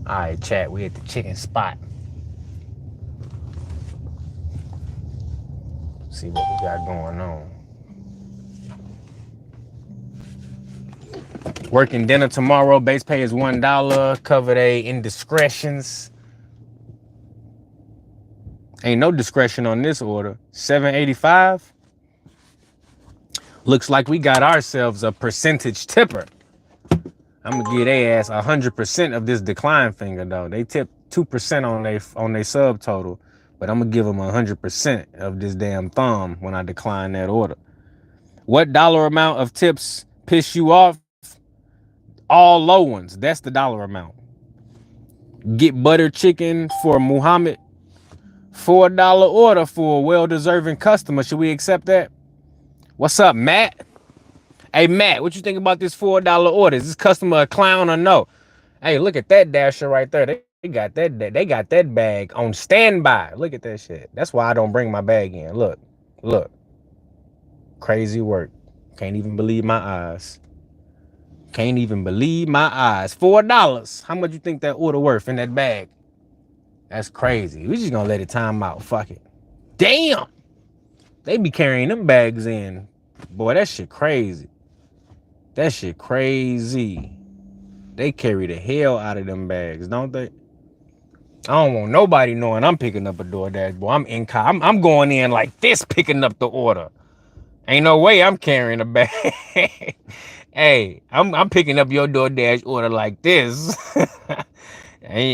All right, chat. We at the chicken spot. See what we got going on. Working dinner tomorrow. Base pay is $1. Covered a indiscretions. Ain't no discretion on this order. $7.85. Looks like we got ourselves a percentage tipper. I'm gonna give their ass 100% of this decline finger though. They tip 2% on their subtotal, but I'm gonna give them 100% of this damn thumb when I decline that order. What dollar amount of tips piss you off? All low ones. That's the dollar amount. Get butter chicken for Muhammad. $4 order for a well-deserving customer. Should we accept that? What's up, Matt? Hey, Matt, what you think about this $4 order? Is this customer a clown or no? Hey, look at that dasher right there. They got that bag on standby. Look at that shit. That's why I don't bring my bag in. Look. Crazy work. Can't even believe my eyes. Can't even believe my eyes. $4. How much you think that order worth in that bag? That's crazy. We just gonna let it time out. Fuck it. Damn. They be carrying them bags in. Boy, that shit crazy. That shit crazy. They carry the hell out of them bags, don't they? I don't want nobody knowing I'm picking up a DoorDash, boy. I'm going in like this, picking up the order. Ain't no way I'm carrying a bag. Hey, I'm picking up your DoorDash order like this. I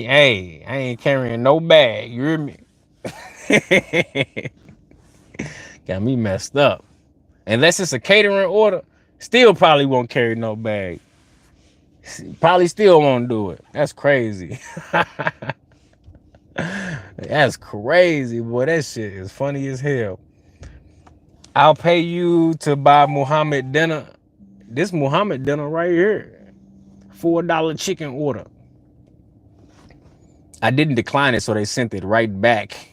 ain't carrying no bag. You hear me? Got me messed up. Unless it's a catering order, still probably won't carry no bag. Probably still won't do it. That's crazy. That's crazy, boy. That shit is funny as hell. I'll pay you to buy Muhammad dinner. This Muhammad dinner right here. $4 chicken order. I didn't decline it, so they sent it right back.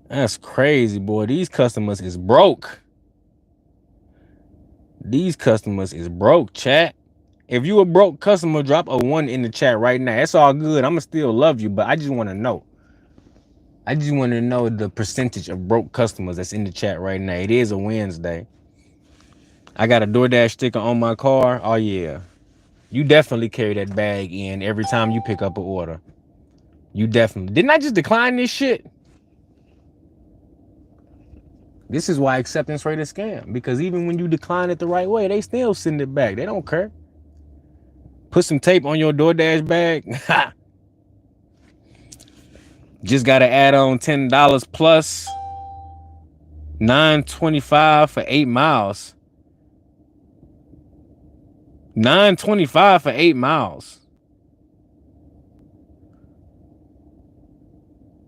That's crazy, boy. These customers is broke. These customers is broke, chat. If you a broke customer, drop a 1 in the chat right now. It's all good. I'ma still love you, but I just want to know. I just want to know the percentage of broke customers that's in the chat right now. It is a Wednesday. I got a DoorDash sticker on my car. Oh, yeah. You definitely carry that bag in every time you pick up an order. You definitely. Didn't I just decline this shit? This is why acceptance rate is scam. Because even when you decline it the right way, they still send it back. They don't care. Put some tape on your DoorDash bag. Just got to add on $10 plus $9.25 for 8 miles. $9.25 for 8 miles.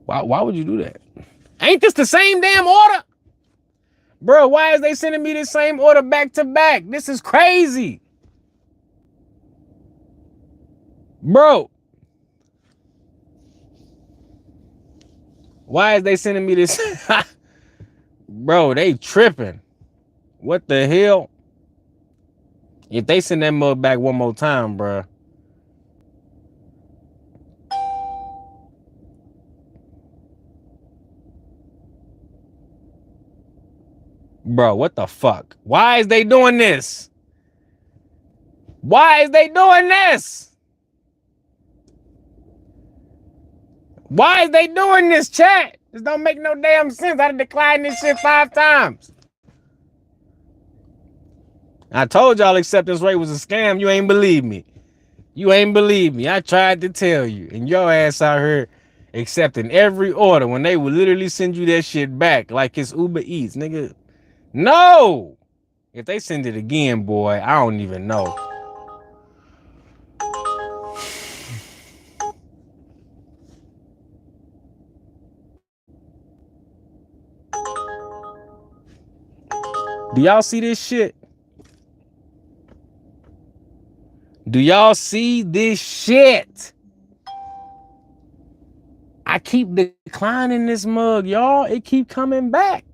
Why would you do that? Ain't this the same damn order? Bro, why is they sending me the same order back to back? This is crazy. Bro. Why is they sending me this? Bro, they tripping. What the hell? If they send that mug back one more time, bro. Bro, what the fuck? Why is they doing this? Why is they doing this? Why is they doing this, chat? This don't make no damn sense. I declined this shit 5 times. I told y'all acceptance rate was a scam. You ain't believe me. You ain't believe me. I tried to tell you. And your ass out here accepting every order when they would literally send you that shit back like it's Uber Eats, nigga. No! If they send it again, boy, I don't even know. Do y'all see this shit? Do y'all see this shit? I keep declining this mug, y'all. It keep coming back.